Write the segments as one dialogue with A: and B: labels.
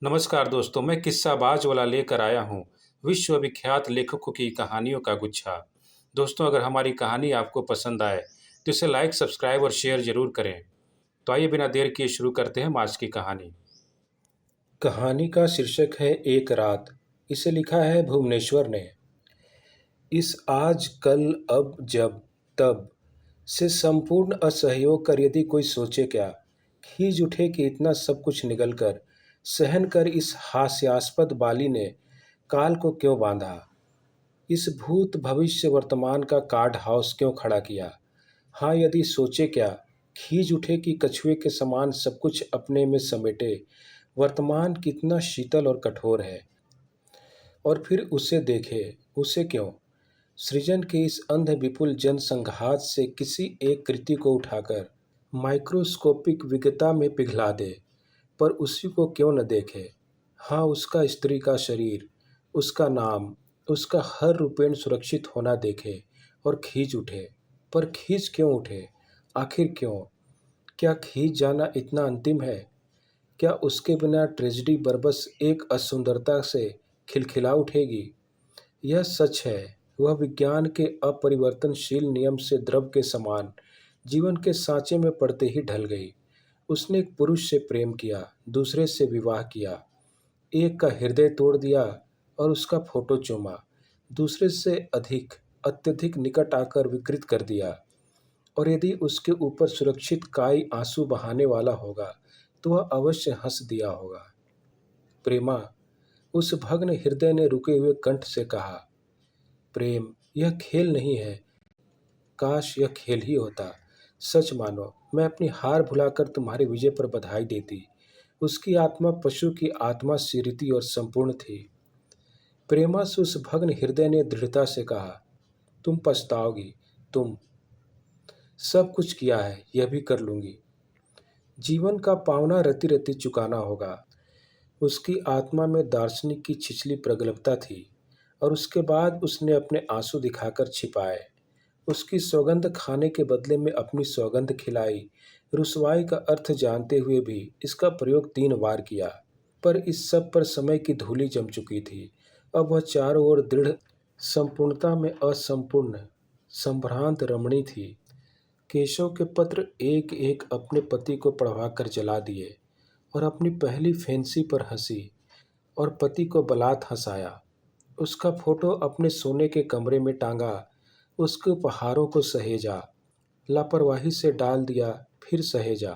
A: नमस्कार दोस्तों, मैं किस्साबाज वाला लेकर आया हूँ विश्वविख्यात लेखकों की कहानियों का गुच्छा। दोस्तों, अगर हमारी कहानी आपको पसंद आए तो इसे लाइक, सब्सक्राइब और शेयर जरूर करें। तो आइए बिना देर किए शुरू करते हैं हम आज की कहानी। कहानी का शीर्षक है एक रात। इसे लिखा है भुवनेश्वर ने। इस आज कल अब जब तब से संपूर्ण असहयोग कर यदि कोई सोचे क्या, खींच उठे कि इतना सब कुछ निगल कर सहन कर इस हास्यास्पद बाली ने काल को क्यों बांधा, इस भूत भविष्य वर्तमान का कार्ड हाउस क्यों खड़ा किया। हाँ, यदि सोचे क्या, खींच उठे कि कछुए के समान सब कुछ अपने में समेटे वर्तमान कितना शीतल और कठोर है। और फिर उसे देखे, उसे क्यों सृजन के इस अंध विपुल जनसंघात से किसी एक कृति को उठाकर माइक्रोस्कोपिक विज्ञता में पिघला दे, पर उसी को क्यों न देखे। हाँ, उसका स्त्री का शरीर, उसका नाम, उसका हर रूपेण सुरक्षित होना देखे और खींच उठे। पर खींच क्यों उठे, आखिर क्यों? क्या खींच जाना इतना अंतिम है? क्या उसके बिना ट्रेजेडी बरबस एक असुंदरता से खिलखिला उठेगी? यह सच है, वह विज्ञान के अपरिवर्तनशील नियम से द्रव के समान जीवन के सांचे में पड़ते ही ढल गई। उसने एक पुरुष से प्रेम किया, दूसरे से विवाह किया, एक का हृदय तोड़ दिया और उसका फोटो चूमा, दूसरे से अधिक अत्यधिक निकट आकर विकृत कर दिया। और यदि उसके ऊपर सुरक्षित काई आंसू बहाने वाला होगा तो वह अवश्य हंस दिया होगा। प्रेमा, उस भग्न हृदय ने रुके हुए कंठ से कहा। प्रेम, यह खेल नहीं है। काश यह खेल ही होता। सच मानो, मैं अपनी हार भुलाकर तुम्हारी विजय पर बधाई देती। उसकी आत्मा पशु की आत्मा सी रीति और संपूर्ण थी। प्रेमा से उस भग्न हृदय ने दृढ़ता से कहा, तुम पछताओगी। तुम सब कुछ किया है, यह भी कर लूंगी। जीवन का पावना रति रति चुकाना होगा। उसकी आत्मा में दार्शनिक की छिछली प्रगल्भता थी और उसके बाद उसने अपने आंसू दिखाकर छिपाए। उसकी सौगंध खाने के बदले में अपनी सौगंध खिलाई। रुसवाई का अर्थ जानते हुए भी इसका प्रयोग 3 बार किया। पर इस सब पर समय की धूलि जम चुकी थी। अब वह चारों ओर दृढ़ संपूर्णता में असंपूर्ण संभ्रांत रमणी थी। केशव के पत्र एक एक अपने पति को पढ़वाकर जला दिए और अपनी पहली फैंसी पर हंसी और पति को बलात् हंसाया। उसका फोटो अपने सोने के कमरे में टांगा, उसके उपहारों को सहेजा, लापरवाही से डाल दिया, फिर सहेजा।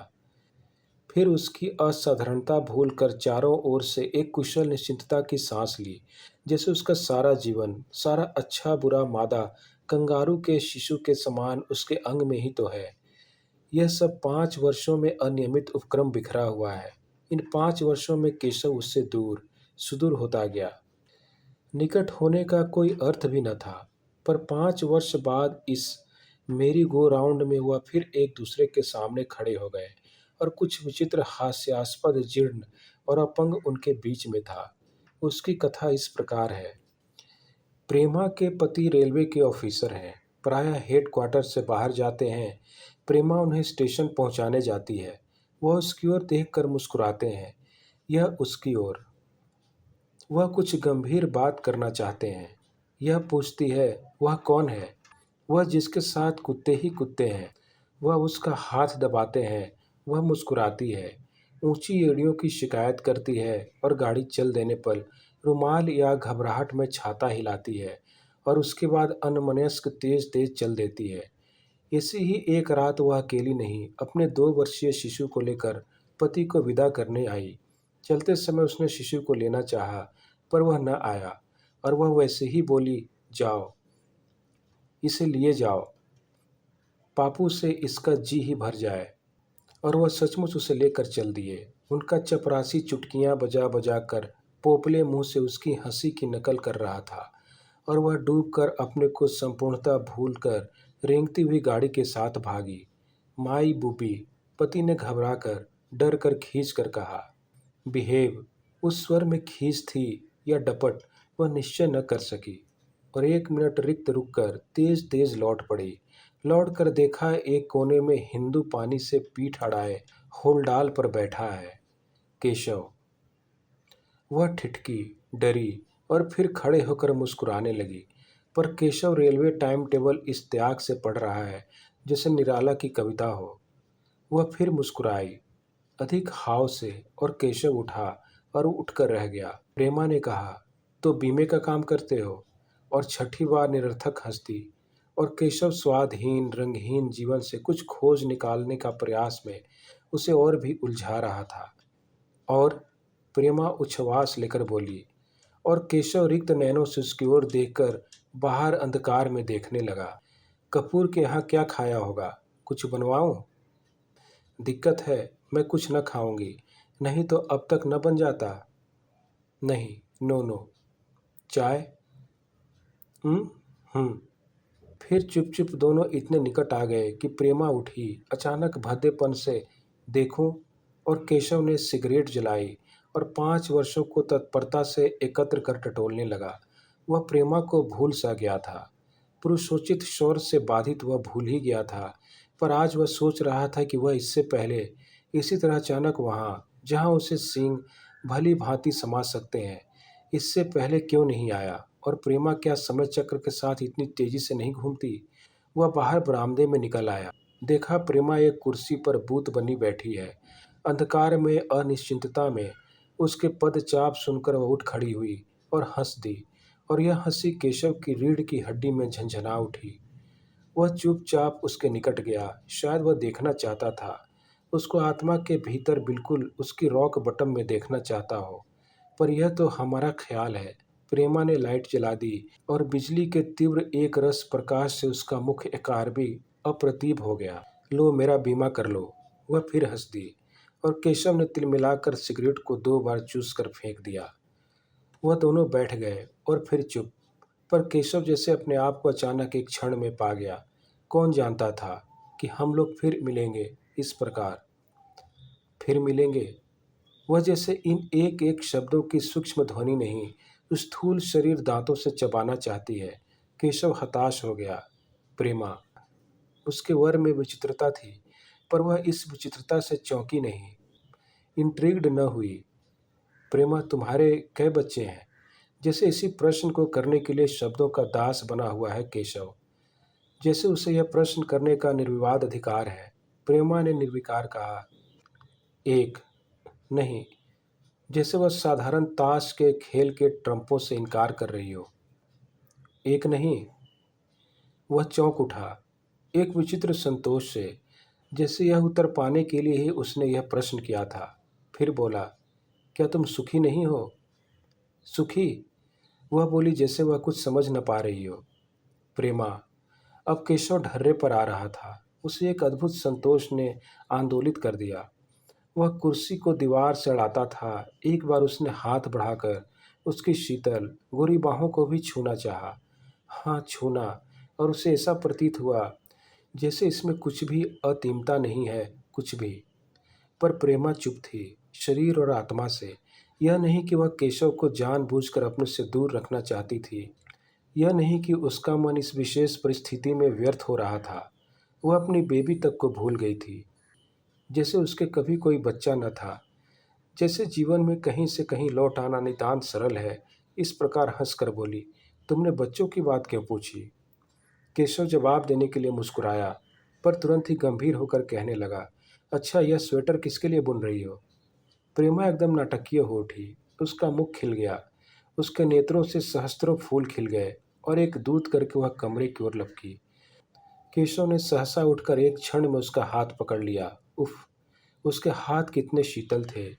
A: फिर उसकी असाधारणता भूल कर चारों ओर से एक कुशल निश्चिंतता की सांस ली, जैसे उसका सारा जीवन, सारा अच्छा बुरा मादा कंगारू के शिशु के समान उसके अंग में ही तो है। यह सब 5 वर्षों में अनियमित उपक्रम बिखरा हुआ है। इन 5 वर्षों में केशव उससे दूर सुदूर होता गया। निकट होने का कोई अर्थ भी न था। पर 5 वर्ष बाद इस मेरी गो राउंड में वह फिर एक दूसरे के सामने खड़े हो गए और कुछ विचित्र हास्यास्पद जीर्ण और अपंग उनके बीच में था। उसकी कथा इस प्रकार है। प्रेमा के पति रेलवे के ऑफिसर हैं। प्रायः हेड क्वार्टर से बाहर जाते हैं। प्रेमा उन्हें स्टेशन पहुंचाने जाती है। वह उसकी ओर देखकर मुस्कुराते हैं, यह उसकी ओर। वह कुछ गंभीर बात करना चाहते हैं। यह पूछती है, वह कौन है? वह जिसके साथ कुत्ते ही कुत्ते हैं। वह उसका हाथ दबाते हैं। वह मुस्कुराती है, ऊंची एड़ियों की शिकायत करती है और गाड़ी चल देने पर रुमाल या घबराहट में छाता हिलाती है और उसके बाद अनमनस्क तेज तेज चल देती है। ऐसी ही एक रात वह अकेली नहीं, अपने 2 वर्षीय शिशु को लेकर पति को विदा करने आई। चलते समय उसने शिशु को लेना चाहा, पर वह न आया और वह वैसे ही बोली, जाओ, इसे लिए जाओ, पापू से इसका जी ही भर जाए। और वह सचमुच उसे लेकर चल दिए। उनका चपरासी चुटकियां बजा बजा कर पोपले मुंह से उसकी हंसी की नकल कर रहा था और वह डूबकर अपने को संपूर्णतः भूलकर रेंगती हुई गाड़ी के साथ भागी। माई बूबी, पति ने घबरा कर डर कर खींच कर कहा। बिहेव, उस स्वर में खींच थी या डपट वह निश्चय न कर सकी और 1 मिनट रिक्त रुककर तेज तेज लौट पड़ी। लौट कर देखा, एक कोने में हिंदू पानी से पीठ अड़ाए होलडाल पर बैठा है। केशव। वह ठिठकी, डरी और फिर खड़े होकर मुस्कुराने लगी। पर केशव रेलवे टाइम टेबल इस त्याग से पढ़ रहा है जैसे निराला की कविता हो। वह फिर मुस्कुराई, अधिक हाव से, और केशव उठा और उठकर रह गया। प्रेमा ने कहा, तो बीमे का काम करते हो? और छठी बार निरर्थक हंस दी। और केशव स्वादहीन रंगहीन जीवन से कुछ खोज निकालने का प्रयास में उसे और भी उलझा रहा था। और प्रेमा उच्छ्वास लेकर बोली। और केशव रिक्त नैनों से उसकी ओर देखकर बाहर अंधकार में देखने लगा। कपूर के यहाँ क्या खाया होगा? कुछ बनवाऊं? दिक्कत है, मैं कुछ न खाऊंगी। नहीं तो अब तक न बन जाता। नहीं, नो नो। चाय? हम्म। हम्म। फिर चुप चुप दोनों इतने निकट आ गए कि प्रेमा उठी, अचानक भद्देपन से देखूं। और केशव ने सिगरेट जलाई और 5 वर्षों को तत्परता से एकत्र कर टटोलने लगा। वह प्रेमा को भूल सा गया था। पुरुषोचित शौर्य से बाधित वह भूल ही गया था। पर आज वह सोच रहा था कि वह इससे पहले इसी तरह अचानक वहाँ, जहाँ उसे सींग भली भांति समा सकते हैं, इससे पहले क्यों नहीं आया। और प्रेमा क्या समय चक्र के साथ इतनी तेजी से नहीं घूमती। वह बाहर बरामदे में निकल आया। देखा, प्रेमा एक कुर्सी पर बूत बनी बैठी है। अंधकार में, अनिश्चितता में उसके पदचाप सुनकर वह उठ खड़ी हुई और हंस दी। और यह हंसी केशव की रीढ़ की हड्डी में झंझना उठी। वह चुपचाप उसके निकट गया। शायद वह देखना चाहता था, उसको आत्मा के भीतर बिल्कुल उसकी रॉक बटम में देखना चाहता हो। पर यह तो हमारा ख्याल है। प्रेमा ने लाइट जला दी और बिजली के तीव्र एक रस प्रकाश से उसका मुख एकाएक अप्रतीब हो गया। लो, मेरा बीमा कर लो। वह फिर हंस दी और केशव ने तिलमिलाकर सिगरेट को 2 बार चूस कर फेंक दिया। वह दोनों बैठ गए और फिर चुप। पर केशव जैसे अपने आप को अचानक एक क्षण में पा गया। कौन जानता था कि हम लोग फिर मिलेंगे इस प्रकार? फिर मिलेंगे। वह जैसे इन एक एक शब्दों की सूक्ष्म ध्वनि नहीं, स्थूल शरीर दांतों से चबाना चाहती है। केशव हताश हो गया। प्रेमा, उसके वर में विचित्रता थी, पर वह इस विचित्रता से चौंकी नहीं, इंट्रिग्ड न हुई। प्रेमा, तुम्हारे कै बच्चे हैं? जैसे इसी प्रश्न को करने के लिए शब्दों का दास बना हुआ है केशव। जैसे उसे यह प्रश्न करने का निर्विवाद अधिकार है। प्रेमा ने निर्विकार कहा, एक। नहीं। जैसे वह साधारण ताश के खेल के ट्रम्पों से इनकार कर रही हो। एक नहीं। वह चौंक उठा, एक विचित्र संतोष से, जैसे यह उत्तर पाने के लिए ही उसने यह प्रश्न किया था। फिर बोला, क्या तुम सुखी नहीं हो? सुखी? वह बोली जैसे वह कुछ समझ न पा रही हो। प्रेमा, अब केशव ढर्रे पर आ रहा था। उसे एक अद्भुत संतोष ने आंदोलित कर दिया। वह कुर्सी को दीवार से अड़ाता था। एक बार उसने हाथ बढ़ाकर उसकी शीतल गोरी बाहों को भी छूना चाहा। हाँ, छूना, और उसे ऐसा प्रतीत हुआ जैसे इसमें कुछ भी अतीमता नहीं है, कुछ भी। पर प्रेमा चुप थी, शरीर और आत्मा से। यह नहीं कि वह केशव को जानबूझकर अपने से दूर रखना चाहती थी। यह नहीं कि उसका मन इस विशेष परिस्थिति में व्यर्थ हो रहा था। वह अपनी बेबी तक को भूल गई थी, जैसे उसके कभी कोई बच्चा न था। जैसे जीवन में कहीं से कहीं लौट आना नितांत सरल है। इस प्रकार हंसकर बोली, तुमने बच्चों की बात क्यों पूछी? केशव जवाब देने के लिए मुस्कुराया, पर तुरंत ही गंभीर होकर कहने लगा, अच्छा, यह स्वेटर किसके लिए बुन रही हो? प्रेमा एकदम नाटकीय हो उठी। उसका मुख खिल गया, उसके नेत्रों से सहस्त्रों फूल खिल गए और एक दूत करके वह कमरे की ओर लपकी। केशव ने सहसा उठकर एक क्षण में उसका हाथ पकड़ लिया। उफ! उसके हाथ कितने शीतल थे,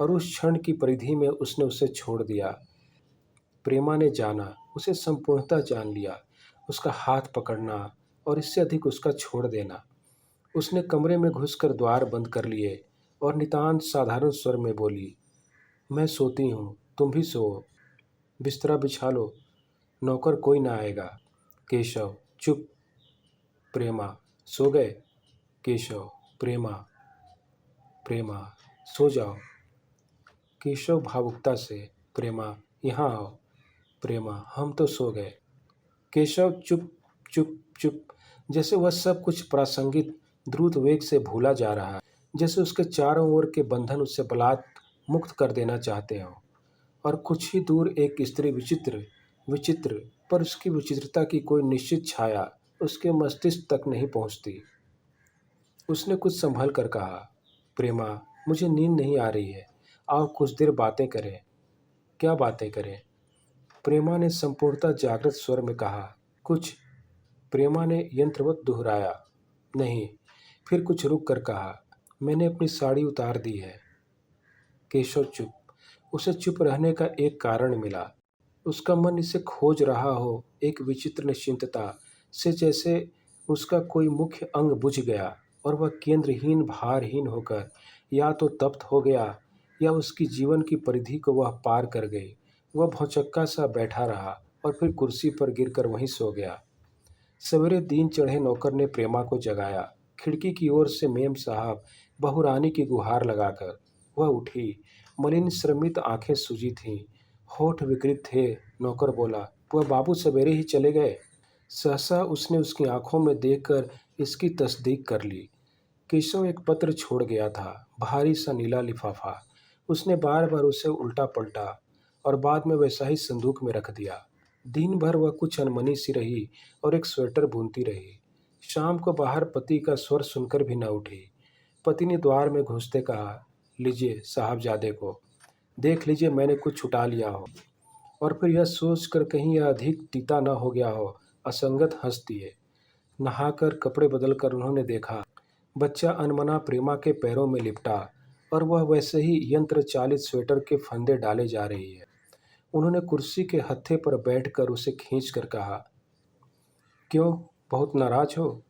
A: और उस क्षण की परिधि में उसने उसे छोड़ दिया। प्रेमा ने जाना, उसे संपूर्णतः जान लिया, उसका हाथ पकड़ना और इससे अधिक उसका छोड़ देना। उसने कमरे में घुसकर द्वार बंद कर लिए और नितांत साधारण स्वर में बोली, मैं सोती हूँ, तुम भी सो। बिस्तरा बिछा लो, नौकर कोई ना आएगा। केशव, चुप। प्रेमा, सो गए? केशव, प्रेमा, प्रेमा, सो जाओ। केशव भावुकता से, प्रेमा, यहाँ आओ। प्रेमा, हम तो सो गए। केशव चुप चुप चुप, जैसे वह सब कुछ प्रासंगिक द्रुत वेग से भूला जा रहा है, जैसे उसके चारों ओर के बंधन उससे बलात् मुक्त कर देना चाहते हों।
B: और कुछ ही दूर एक स्त्री विचित्र विचित्र पर उसकी विचित्रता की कोई निश्चित छाया उसके मस्तिष्क तक नहीं पहुंचती। उसने कुछ संभल कर कहा, प्रेमा, मुझे नींद नहीं आ रही है, आओ कुछ देर बातें करें। क्या बातें करें? प्रेमा ने संपूर्णतः जागृत स्वर में कहा। कुछ। प्रेमा ने यंत्रवत दोहराया। नहीं। फिर कुछ रुक कर कहा, मैंने अपनी साड़ी उतार दी है। केशव चुप। उसे चुप रहने का एक कारण मिला। उसका मन इसे खोज रहा हो, एक विचित्र निश्चिंतता से, जैसे उसका कोई मुख्य अंग बुझ गया और वह केंद्रहीन भारहीन होकर या तो तप्त हो गया या उसकी जीवन की परिधि को वह पार कर गई। वह भौचक्का सा बैठा रहा और फिर कुर्सी पर गिरकर वहीं सो गया। सवेरे दीन चढ़े नौकर ने प्रेमा को जगाया। खिड़की की ओर से मेम साहब बहुरानी की गुहार लगाकर वह उठी। मलिन श्रमित आंखें सूजी थीं, होठ विकृत थे। नौकर बोला, वह बाबू सवेरे ही चले गए? सहसा उसने उसकी आंखों में देखकर इसकी तस्दीक कर ली। केशव एक पत्र छोड़ गया था, भारी सा नीला लिफाफा। उसने बार बार उसे उल्टा पलटा और बाद में वैसा ही संदूक में रख दिया। दिन भर वह कुछ अनमनी सी रही और एक स्वेटर बुनती रही। शाम को बाहर पति का स्वर सुनकर भी न उठी। पति ने द्वार में घुसते कहा, लीजिए साहबजादे को, देख लीजिए मैंने कुछ छुटा लिया हो। और फिर यह सोचकर कहीं यह अधिक तीता न हो गया हो, असंगत हंस दिए। नहाकर कपड़े बदलकर उन्होंने देखा, बच्चा अनमना प्रेमा के पैरों में लिपटा और वह वैसे ही यंत्र चालित स्वेटर के फंदे डाले जा रही है। उन्होंने कुर्सी के हत्थे पर बैठकर उसे खींच कर कहा, क्यों, बहुत नाराज हो?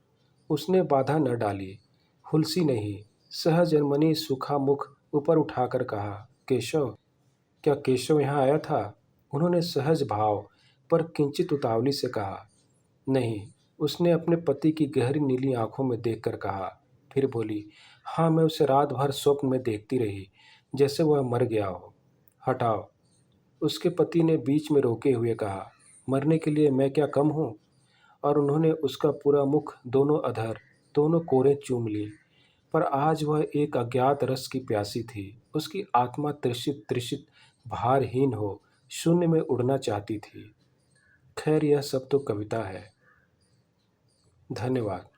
B: उसने बाधा न डाली, हुलसी नहीं, सहज अनमनी सूखा मुख ऊपर उठाकर कहा, केशव, क्या केशव यहाँ आया था? उन्होंने सहज भाव पर किंचित उतावली से कहा, नहीं। उसने अपने पति की गहरी नीली आंखों में देखकर कहा। फिर बोली, हाँ, मैं उसे रात भर स्वप्न में देखती रही, जैसे वह मर गया हो। हटाओ। उसके पति ने बीच में रोके हुए कहा, मरने के लिए मैं क्या कम हूँ? और उन्होंने उसका पूरा मुख, दोनों अधर, दोनों कोरें चूम ली। पर आज वह एक अज्ञात रस की प्यासी थी। उसकी आत्मा तृषित तृषित भारहीन हो शून्य में उड़ना चाहती थी। खैर, यह सब तो कविता है। धन्यवाद।